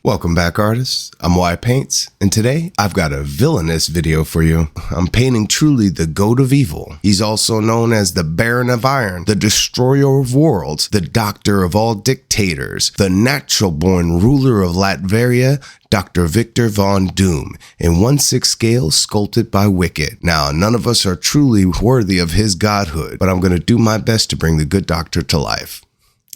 Welcome back, artists. I'm Y Paints, and today I've got a villainous video for you. I'm painting truly the goat of evil. He's also known as the Baron of Iron, the Destroyer of Worlds, the Doctor of all Dictators, the natural-born ruler of Latveria, Dr. Victor Von Doom, in 1/6 scale sculpted by Wicked. Now, none of us are truly worthy of his godhood, but I'm going to do my best to bring the good doctor to life.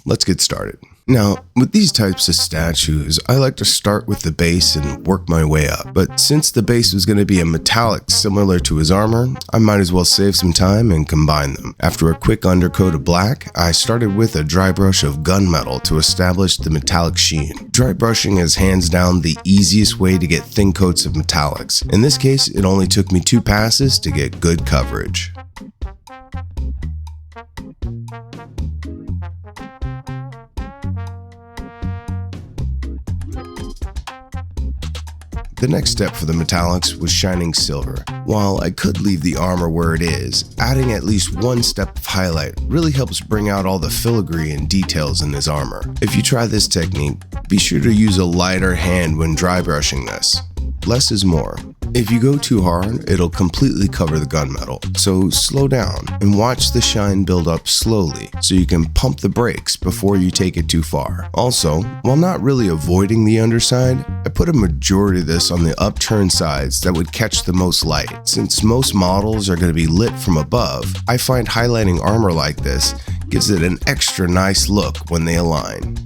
Let's get started. Now, with these types of statues, I like to start with the base and work my way up. But since the base was going to be a metallic similar to his armor, I might as well save some time and combine them. After a quick undercoat of black, I started with a dry brush of gunmetal to establish the metallic sheen. Dry brushing is hands down the easiest way to get thin coats of metallics. In this case, it only took me 2 passes to get good coverage. The next step for the metallics was shining silver. While I could leave the armor where it is, adding at least 1 step of highlight really helps bring out all the filigree and details in his armor. If you try this technique, be sure to use a lighter hand when dry brushing this. Less is more. If you go too hard, it'll completely cover the gunmetal. So slow down and watch the shine build up slowly so you can pump the brakes before you take it too far. Also, while not really avoiding the underside, I put a majority of this on the upturned sides that would catch the most light. Since most models are going to be lit from above, I find highlighting armor like this gives it an extra nice look when they align.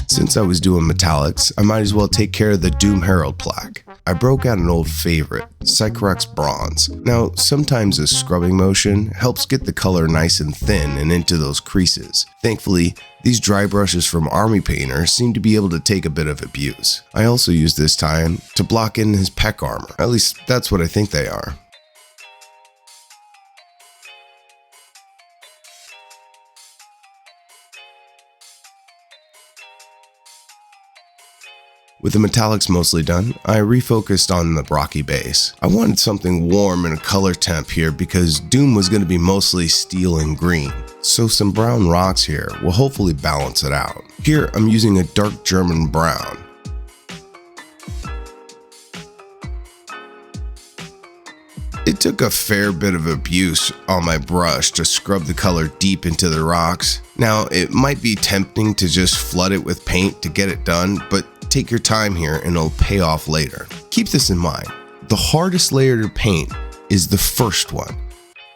Since I was doing metallics, I might as well take care of the Doom Herald plaque. I broke out an old favorite, Sycorax Bronze. Now, sometimes a scrubbing motion helps get the color nice and thin and into those creases. Thankfully, these dry brushes from Army Painter seem to be able to take a bit of abuse. I also used this time to block in his pec armor. At least that's what I think they are. With the metallics mostly done, I refocused on the rocky base. I wanted something warm and a color temp here because Doom was going to be mostly steel and green, so some brown rocks here will hopefully balance it out. Here I'm using a dark German brown. It took a fair bit of abuse on my brush to scrub the color deep into the rocks. Now, it might be tempting to just flood it with paint to get it done, but take your time here and it'll pay off later. Keep this in mind. The hardest layer to paint is the first one,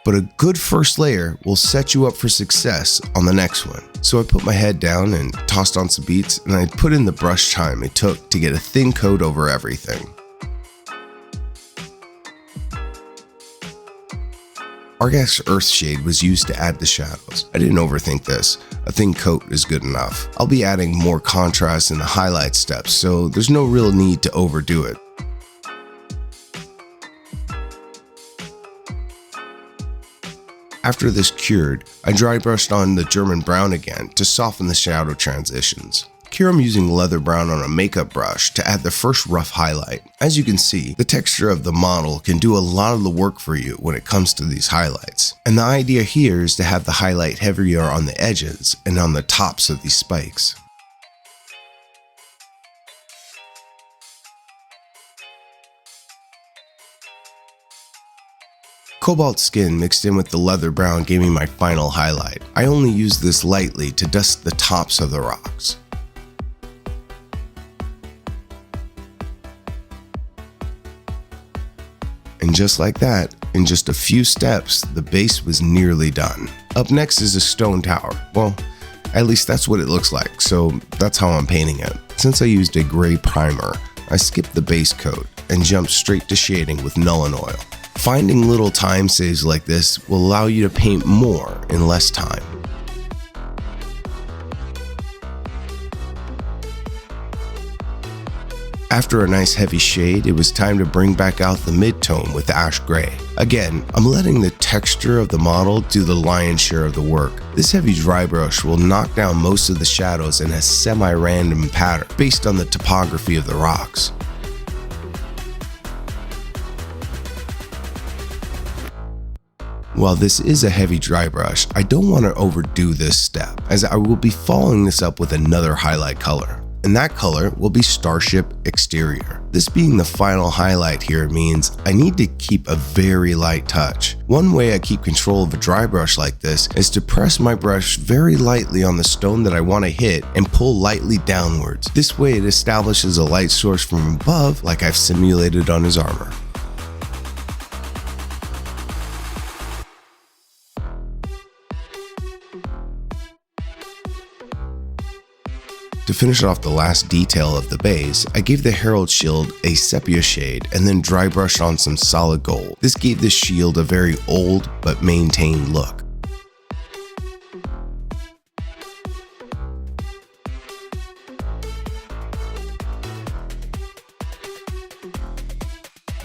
but a good first layer will set you up for success on the next one. So I put my head down and tossed on some beats, and I put in the brush time it took to get a thin coat over everything. Argax Earthshade was used to add the shadows. I didn't overthink this. A thin coat is good enough. I'll be adding more contrast in the highlight steps, so there's no real need to overdo it. After this cured, I dry brushed on the German brown again to soften the shadow transitions. Here I'm using leather brown on a makeup brush to add the first rough highlight. As you can see, the texture of the model can do a lot of the work for you when it comes to these highlights. And the idea here is to have the highlight heavier on the edges and on the tops of these spikes. Cobalt skin mixed in with the leather brown gave me my final highlight. I only used this lightly to dust the tops of the rocks. And just like that, in just a few steps, the base was nearly done. Up next is a stone tower. Well, at least that's what it looks like, so that's how I'm painting it. Since I used a gray primer, I skipped the base coat and jumped straight to shading with Nuln Oil. Finding little time saves like this will allow you to paint more in less time. After a nice heavy shade, it was time to bring back out the mid-tone with ash gray. Again, I'm letting the texture of the model do the lion's share of the work. This heavy dry brush will knock down most of the shadows in a semi-random pattern based on the topography of the rocks. While this is a heavy dry brush, I don't want to overdo this step, as I will be following this up with another highlight color. And that color will be Starship Exterior. This being the final highlight here means I need to keep a very light touch. One way I keep control of a dry brush like this is to press my brush very lightly on the stone that I want to hit and pull lightly downwards. This way it establishes a light source from above like I've simulated on his armor. To finish off the last detail of the base, I gave the herald shield a sepia shade and then dry brushed on some solid gold. This gave this shield a very old but maintained look.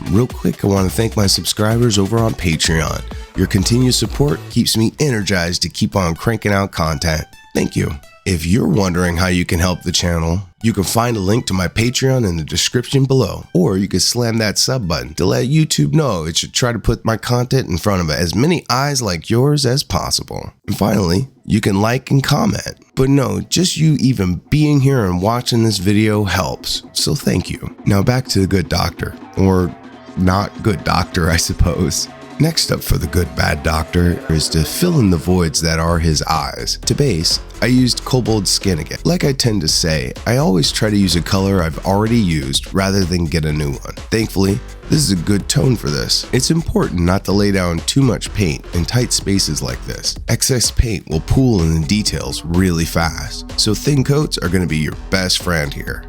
Real quick, I want to thank my subscribers over on Patreon. Your continued support keeps me energized to keep on cranking out content. Thank you. If you're wondering how you can help the channel, you can find a link to my Patreon in the description below, or you can slam that sub button to let YouTube know it should try to put my content in front of as many eyes like yours as possible. And finally, you can like and comment. But no, just you even being here and watching this video helps, so thank you. Now back to the good doctor, or not good doctor, I suppose. Next up for the good bad doctor is to fill in the voids that are his eyes. To base, I used Kobold Skin again. Like I tend to say, I always try to use a color I've already used rather than get a new one. Thankfully, this is a good tone for this. It's important not to lay down too much paint in tight spaces like this. Excess paint will pool in the details really fast, so thin coats are going to be your best friend here.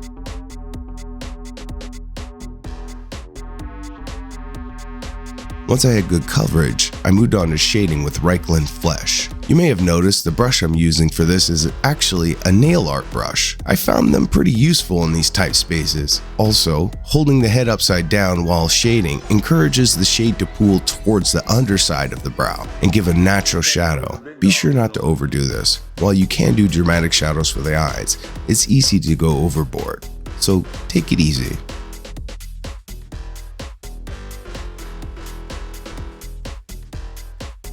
Once I had good coverage, I moved on to shading with Reichland Flesh. You may have noticed the brush I'm using for this is actually a nail art brush. I found them pretty useful in these tight spaces. Also, holding the head upside down while shading encourages the shade to pool towards the underside of the brow and give a natural shadow. Be sure not to overdo this. While you can do dramatic shadows for the eyes, it's easy to go overboard. So take it easy.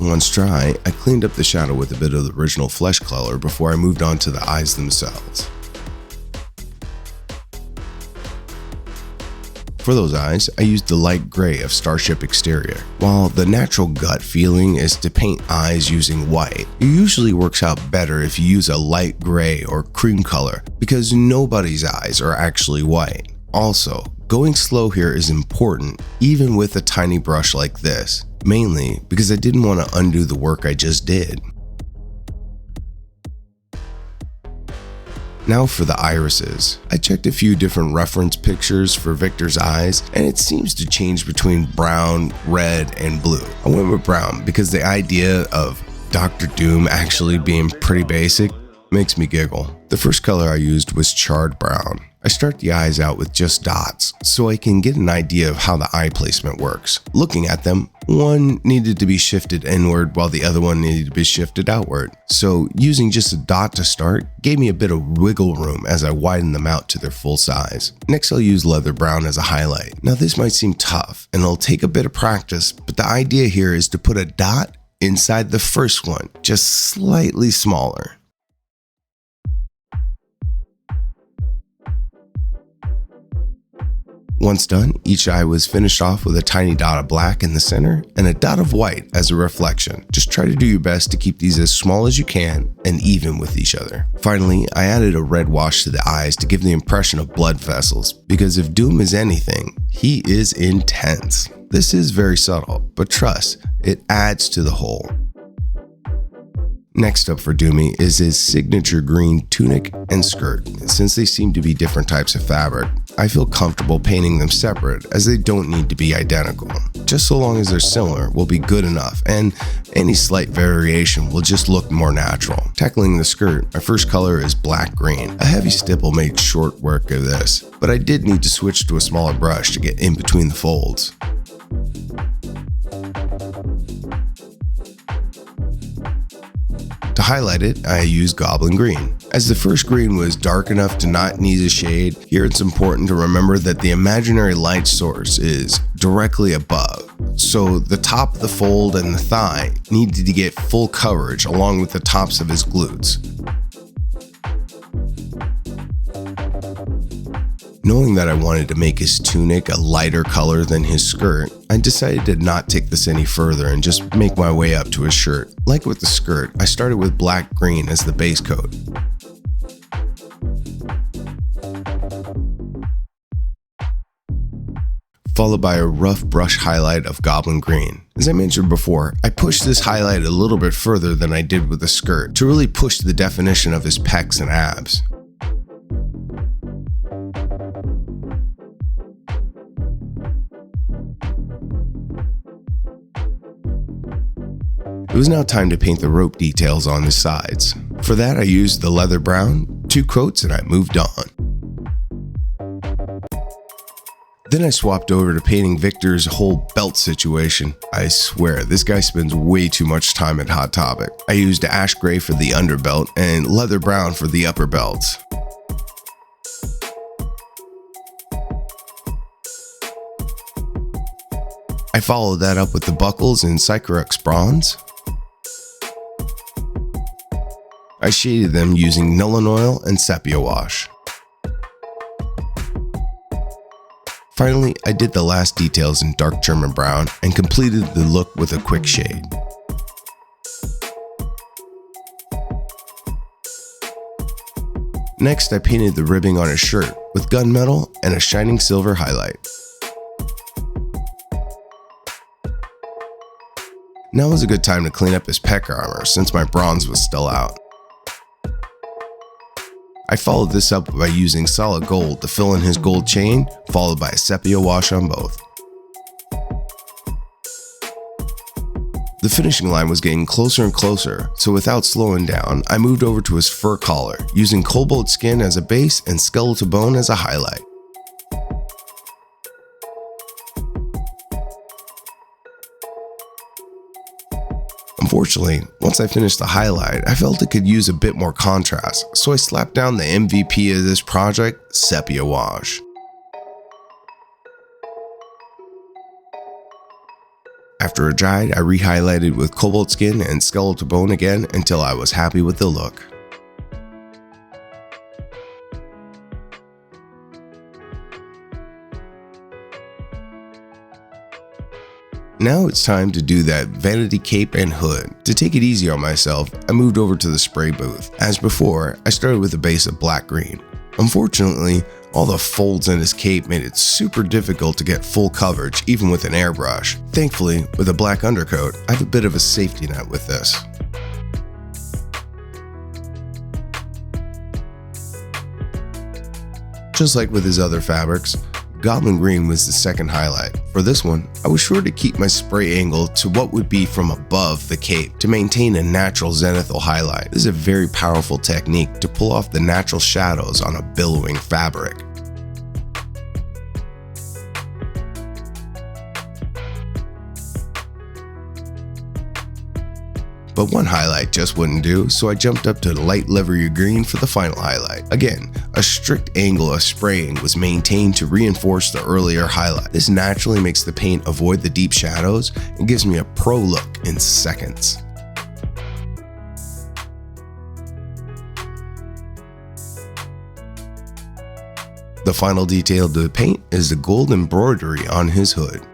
Once dry, I cleaned up the shadow with a bit of the original flesh color before I moved on to the eyes themselves. For those eyes, I used the light gray of Starship Exterior. While the natural gut feeling is to paint eyes using white, it usually works out better if you use a light gray or cream color because nobody's eyes are actually white. Also, going slow here is important even with a tiny brush like this. Mainly because I didn't want to undo the work I just did. Now for the irises. I checked a few different reference pictures for Victor's eyes, and it seems to change between brown, red, and blue. I went with brown because the idea of Dr. Doom actually being pretty basic makes me giggle. The first color I used was charred brown. I start the eyes out with just dots so I can get an idea of how the eye placement works. Looking at them, one needed to be shifted inward while the other one needed to be shifted outward. So using just a dot to start gave me a bit of wiggle room as I widened them out to their full size. Next I'll use leather brown as a highlight. Now this might seem tough and it'll take a bit of practice, but the idea here is to put a dot inside the first one, just slightly smaller. Once done, each eye was finished off with a tiny dot of black in the center and a dot of white as a reflection. Just try to do your best to keep these as small as you can and even with each other. Finally, I added a red wash to the eyes to give the impression of blood vessels, because if Doom is anything, he is intense. This is very subtle, but trust, it adds to the whole. Next up for Doomy is his signature green tunic and skirt. Since they seem to be different types of fabric, I feel comfortable painting them separate as they don't need to be identical. Just so long as they're similar will be good enough, and any slight variation will just look more natural. Tackling the skirt, my first color is black-green. A heavy stipple made short work of this, but I did need to switch to a smaller brush to get in between the folds. To highlight it, I used Goblin Green. As the first green was dark enough to not need a shade, here it's important to remember that the imaginary light source is directly above. so the top, the fold, and the thigh needed to get full coverage along with the tops of his glutes. Knowing that I wanted to make his tunic a lighter color than his skirt, I decided to not take this any further and just make my way up to his shirt. Like with the skirt, I started with black-green as the base coat. Followed by a rough brush highlight of goblin green. As I mentioned before, I pushed this highlight a little bit further than I did with the skirt to really push the definition of his pecs and abs. It was now time to paint the rope details on the sides. For that, I used the leather brown, 2 coats, and I moved on. Then I swapped over to painting Victor's whole belt situation. I swear, this guy spends way too much time at Hot Topic. I used ash gray for the underbelt and leather brown for the upper belts. I followed that up with the buckles in Sycorax bronze. I shaded them using Nuln Oil and Sepia Wash. Finally, I did the last details in dark German brown and completed the look with a quick shade. Next, I painted the ribbing on his shirt with gunmetal and a shining silver highlight. Now was a good time to clean up his pec armor since my bronze was still out. I followed this up by using solid gold to fill in his gold chain, followed by a sepia wash on both. The finishing line was getting closer and closer, so without slowing down, I moved over to his fur collar, using cobalt skin as a base and skeletal bone as a highlight. Unfortunately, once I finished the highlight, I felt it could use a bit more contrast, so I slapped down the MVP of this project, Sepia Wash. After it dried, I re-highlighted with cobalt skin and skeletal bone again until I was happy with the look. Now it's time to do that vanity cape and hood. To take it easy on myself, I moved over to the spray booth. As before, I started with a base of black-green. Unfortunately, all the folds in his cape made it super difficult to get full coverage even with an airbrush. Thankfully, with a black undercoat, I have a bit of a safety net with this. Just like with his other fabrics, Goblin Green was the second highlight. For this one, I was sure to keep my spray angle to what would be from above the cape to maintain a natural zenithal highlight. This is a very powerful technique to pull off the natural shadows on a billowing fabric. But one highlight just wouldn't do, so I jumped up to the light livery green for the final highlight. Again, a strict angle of spraying was maintained to reinforce the earlier highlight. This naturally makes the paint avoid the deep shadows and gives me a pro look in seconds. The final detail to the paint is the gold embroidery on his hood.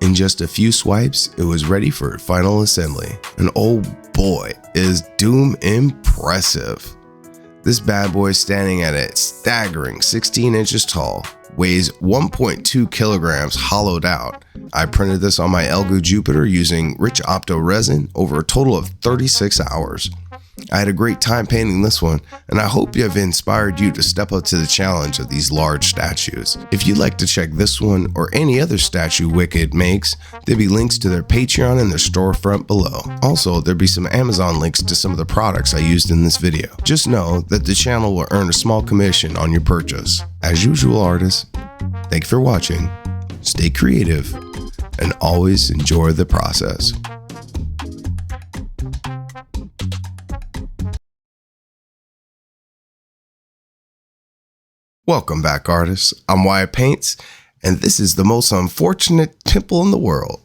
In just a few swipes, it was ready for final assembly. And oh boy, is Doom impressive. This bad boy is standing at a staggering 16 inches tall, weighs 1.2 kilograms hollowed out. I printed this on my Elgo Jupiter using rich opto resin over a total of 36 hours. I had a great time painting this one, and I hope you have inspired you to step up to the challenge of these large statues. If you'd like to check this one or any other statue Wicked makes, there'll be links to their Patreon and their storefront below. Also, there'll be some Amazon links to some of the products I used in this video. Just know that the channel will earn a small commission on your purchase. As usual, artists, thank you for watching, stay creative, and always enjoy the process. Welcome back, artists. I'm Wyatt Paints, and this is the most unfortunate temple in the world.